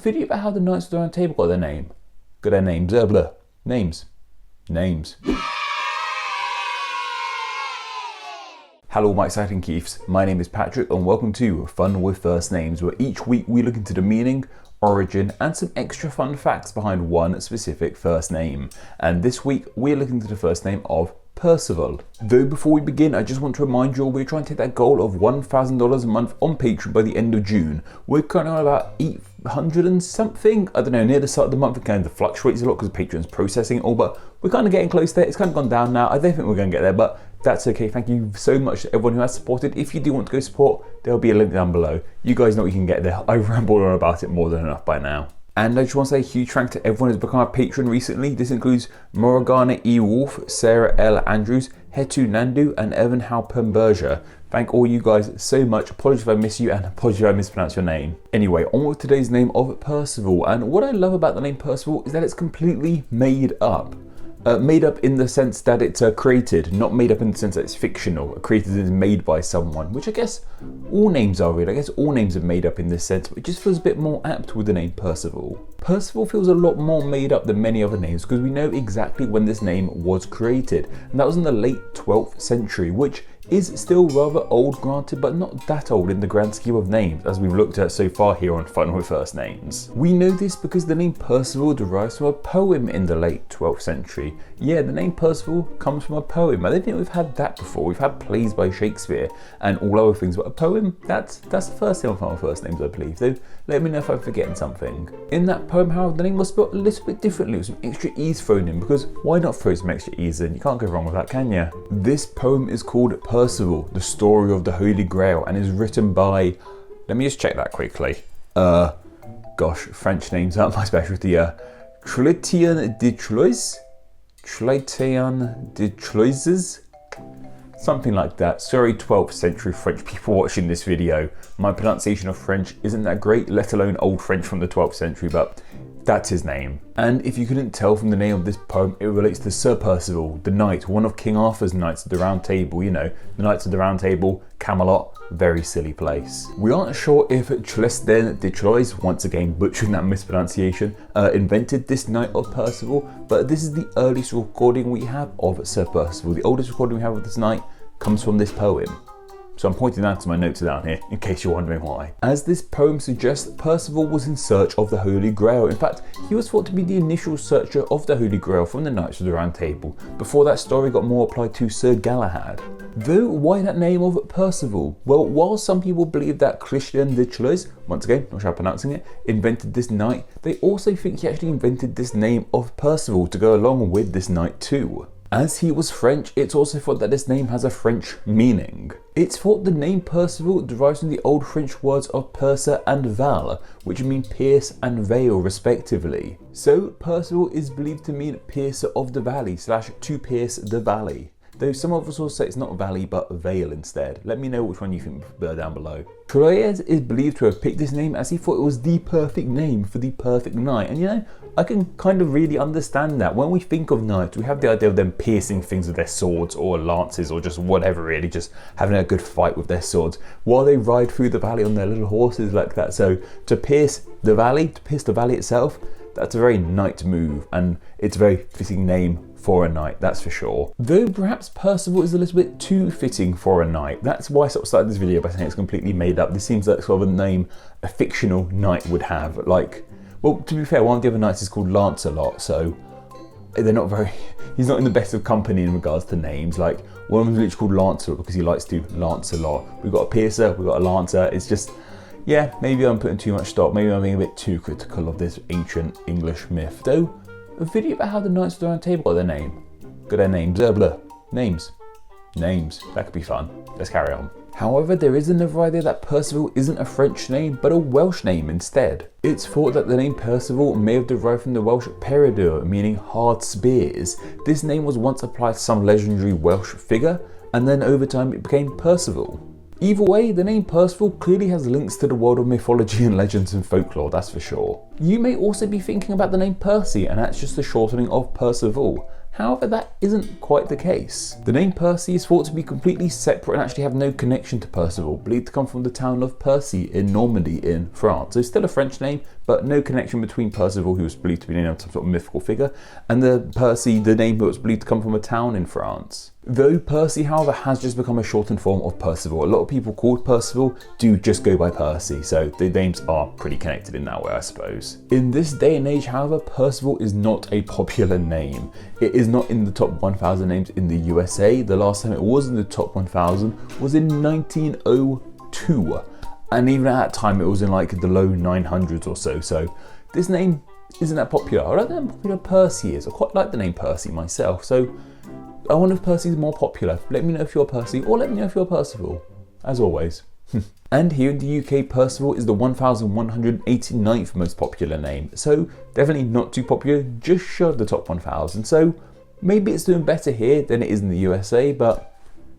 Video about how the Knights of the Round Table got their name. Got their names, blah. Names. Hello my exciting Keiths, my name is Patrick and welcome to Fun with First Names, where each week we look into the meaning, origin and some extra fun facts behind one specific first name. And this week we're looking into the first name of Percival. Though before we begin, I just want to remind you all we're trying to hit that goal of $1,000 a month on Patreon by the end of June. We're currently on about 800 and something, I don't know, near the start of the month. It kind of fluctuates a lot because Patreon's processing it all, but we're kind of getting close there. It's kind of gone down now. I don't think we're going to get there, but that's okay. Thank you so much to everyone who has supported. If you do want to go support, there'll be a link down below. You guys know you can get there. I rambled on about it more than enough by now. And I just want to say a huge thank you to everyone who's become a patron recently. This includes Morgana E. Wolf, Sarah L. Andrews, Hetu Nandu, and Evan Halpenberger. Thank all you guys so much. Apologies if I miss you and apologies if I mispronounce your name. Anyway, on with today's name of Percival. And what I love about the name Percival is that it's completely made up. Made up in the sense that it's created, not made up in the sense that it's fictional. Created is made by someone, which I guess all names are really. I guess all names are made up in this sense, but it just feels a bit more apt with the name Percival. Percival feels a lot more made up than many other names because we know exactly when this name was created, and that was in the late 12th century, which is still rather old, granted, but not that old in the grand scheme of names, as we've looked at so far here on Fun with First Names. We know this because the name Percival derives from a poem in the late 12th century. Yeah, the name Percival comes from a poem. I don't think we've had that before. We've had plays by Shakespeare and all other things, but a poem, that's the first thing on Fun with First Names, I believe. So let me know if I'm forgetting something. In that poem, however, the name was spelled a little bit differently, with some extra E's thrown in, because why not throw some extra E's in? You can't go wrong with that, can you? This poem is called Percival, the Story of the Holy Grail, and is written by, let me just check that quickly. Gosh, French names aren't my specialty. Trilitian de Troyes? Trilitian de Troyes? Something like that. Sorry 12th century French people watching this video. My pronunciation of French isn't that great, let alone old French from the 12th century, but that's his name. And if you couldn't tell from the name of this poem, it relates to Sir Percival, the knight, one of King Arthur's Knights of the Round Table. You know, the Knights of the Round Table, Camelot, very silly place. We aren't sure if Tristan de Troyes, once again butchering that mispronunciation, invented this Knight of Percival, but this is the earliest recording we have of Sir Percival. The oldest recording we have of this knight comes from this poem. So I'm pointing that to my notes down here, in case you're wondering why. As this poem suggests, Percival was in search of the Holy Grail. In fact, he was thought to be the initial searcher of the Holy Grail from the Knights of the Round Table, before that story got more applied to Sir Galahad. Though, why that name of Percival? Well, while some people believe that Christian de Troyes, once again, not sure how I'm pronouncing it, invented this knight, they also think he actually invented this name of Percival to go along with this knight too. As he was French, it's also thought that this name has a French meaning. It's thought the name Percival derives from the old French words of percer and val, which mean pierce and veil respectively. So Percival is believed to mean piercer of the valley / to pierce the valley. Though some of us will say it's not valley but veil instead. Let me know which one you think down below. Troyes is believed to have picked this name as he thought it was the perfect name for the perfect knight. And you know, I can kind of really understand that. When we think of knights, we have the idea of them piercing things with their swords or lances or just whatever really, just having a good fight with their swords while they ride through the valley on their little horses like that. So to pierce the valley itself, that's a very knight move, and it's a very fitting name for a knight, that's for sure. Though perhaps Percival is a little bit too fitting for a knight. That's why I sort of started this video by saying it's completely made up. This seems like sort of a name a fictional knight would have. Like, well, to be fair, one of the other knights is called Lancelot, so they're not very, he's not in the best of company in regards to names. Like, one of them is literally called Lancelot because he likes to lance a lot. We've got a piercer, we've got a lancer. It's just, yeah, maybe I'm putting too much stock. Maybe I'm being a bit too critical of this ancient English myth. Though, a video about how the Knights of the Round Table got their name. Got their names, blah. Names. That could be fun. Let's carry on. However, there is another idea that Percival isn't a French name, but a Welsh name instead. It's thought that the name Percival may have derived from the Welsh peridur, meaning hard spears. This name was once applied to some legendary Welsh figure, and then over time it became Percival. Either way, the name Percival clearly has links to the world of mythology and legends and folklore, that's for sure. You may also be thinking about the name Percy, and that's just the shortening of Percival. However, that isn't quite the case. The name Percy is thought to be completely separate and actually have no connection to Percival, believed to come from the town of Percy in Normandy in France. So still a French name, but no connection between Percival, who was believed to be named after some sort of mythical figure, and the Percy, the name that was believed to come from a town in France. Though Percy, however, has just become a shortened form of Percival. A lot of people called Percival do just go by Percy, so the names are pretty connected in that way, I suppose. In this day and age, however, Percival is not a popular name. It is not in the top 1,000 names in the USA. The last time it was in the top 1,000 was in 1902. And even at that time, it was in like the low 900s or so. So this name isn't that popular. I don't know how popular Percy is. I quite like the name Percy myself. So I wonder if Percy's more popular. Let me know if you're Percy, or let me know if you're Percival, as always. And here in the UK, Percival is the 1,189th most popular name. So definitely not too popular, just shy of the top 1,000. So maybe it's doing better here than it is in the USA, but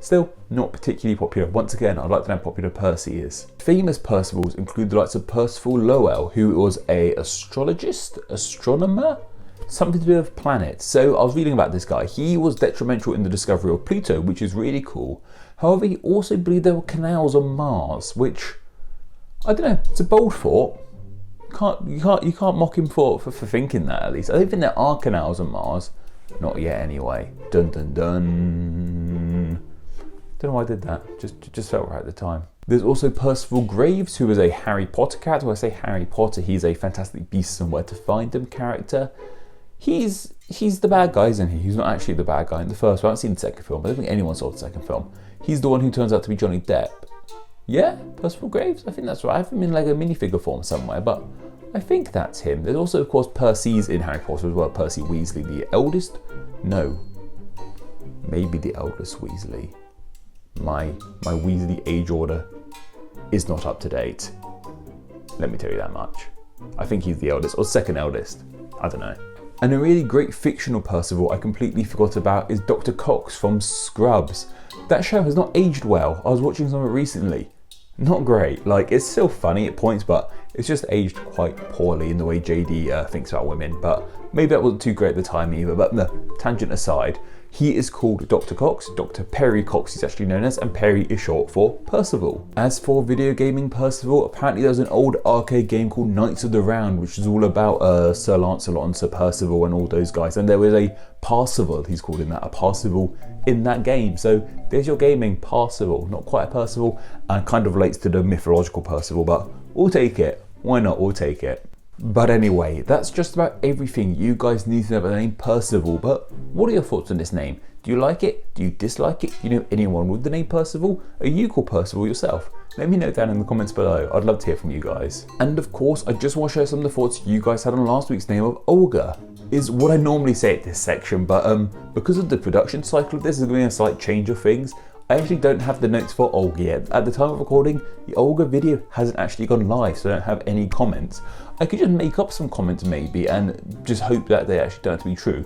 still not particularly popular. Once again, I'd like to know how popular Percy is. Famous Percivals include the likes of Percival Lowell, who was an astrologist, astronomer, something to do with planets. So I was reading about this guy. He was detrimental in the discovery of Pluto, which is really cool. However, he also believed there were canals on Mars, which, I don't know, it's a bold thought. You can't mock him for thinking that, at least. I don't think there are canals on Mars. Not yet, anyway. Dun dun dun. Don't know why I did that. Just felt right at the time. There's also Percival Graves, who is a Harry Potter character. When I say Harry Potter, he's a Fantastic Beasts and Where to Find Them character. He's the bad guy, isn't he? He's not actually the bad guy in the first one. I haven't seen the second film. I don't think anyone saw the second film. He's the one who turns out to be Johnny Depp. Yeah, Percival Graves? I think that's right. I have him in like a minifigure form somewhere, but I think that's him. There's also, of course, Percy's in Harry Potter as well. Percy Weasley, the eldest? No. Maybe the eldest Weasley. My Weasley age order is not up to date. Let me tell you that much. I think he's the eldest, or second eldest. I don't know. And a really great fictional Percival I completely forgot about is Dr. Cox from Scrubs. That show has not aged well. I was watching some of it recently. Not great. Like, it's still funny at points, but it's just aged quite poorly in the way JD thinks about women. But maybe that wasn't too great at the time either. But no, tangent aside, he is called Dr. Cox. Dr. Perry Cox he's actually known as, and Perry is short for Percival. As for video gaming Percival, apparently there's an old arcade game called Knights of the Round, which is all about Sir Lancelot and Sir Percival and all those guys. And there was a Percival, he's called in that, a Percival in that game. So there's your gaming Percival. Not quite a Percival, and kind of relates to the mythological Percival, but we'll take it. Why not? We'll take it. But anyway, that's just about everything you guys need to know about the name Percival. But what are your thoughts on this name? Do you like it? Do you dislike it? Do you know anyone with the name Percival? Are you called Percival yourself? Let me know down in the comments below. I'd love to hear from you guys. And of course, I just want to share some of the thoughts you guys had on last week's name of Olga. Is what I normally say at this section, but because of the production cycle of this, there's going to be a slight change of things. I actually don't have the notes for Olga yet. At the time of recording, the Olga video hasn't actually gone live, so I don't have any comments. I could just make up some comments maybe and just hope that they actually turn out to be true.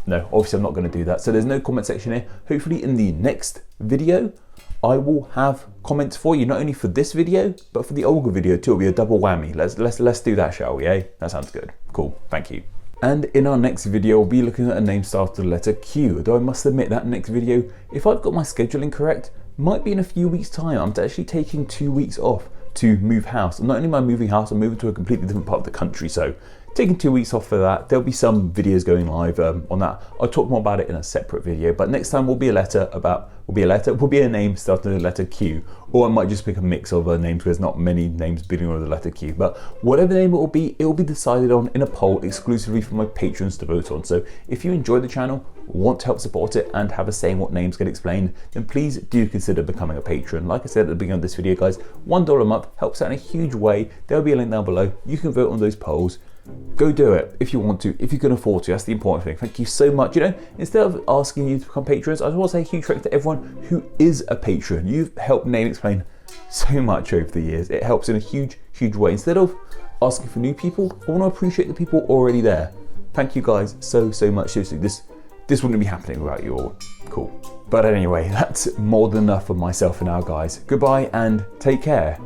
No, obviously I'm not going to do that. So there's no comment section here. Hopefully in the next video, I will have comments for you, not only for this video, but for the Olga video too. It'll be a double whammy. Let's do that, shall we, eh? That sounds good. Cool, thank you. And in our next video, we'll be looking at a name started with the letter Q, though I must admit that next video, if I've got my scheduling correct, might be in a few weeks' time. I'm actually taking 2 weeks off to move house. And not only am I moving house, I'm moving to a completely different part of the country, so taking 2 weeks off for that. There'll be some videos going live on that. I'll talk more about it in a separate video, but next time will be a name starting with the letter Q, or I might just pick a mix of names because there's not many names beginning with the letter Q. But whatever name it will be decided on in a poll exclusively for my patrons to vote on. So if you enjoy the channel, want to help support it, and have a say in what names get explained, then please do consider becoming a patron. Like I said at the beginning of this video, guys, $1 a month helps out in a huge way. There'll be a link down below. You can vote on those polls. Go do it if you want to, if you can afford to. That's the important thing. Thank you so much. You know, instead of asking you to become patrons, I just want to say a huge thank you to everyone who is a patron. You've helped Name Explain so much over the years. It helps in a huge way. Instead of asking for new people, I want to appreciate the people already there. Thank you guys so much. Seriously, this wouldn't be happening without you all. Cool. But anyway, that's more than enough for myself for now, guys. Goodbye and take care.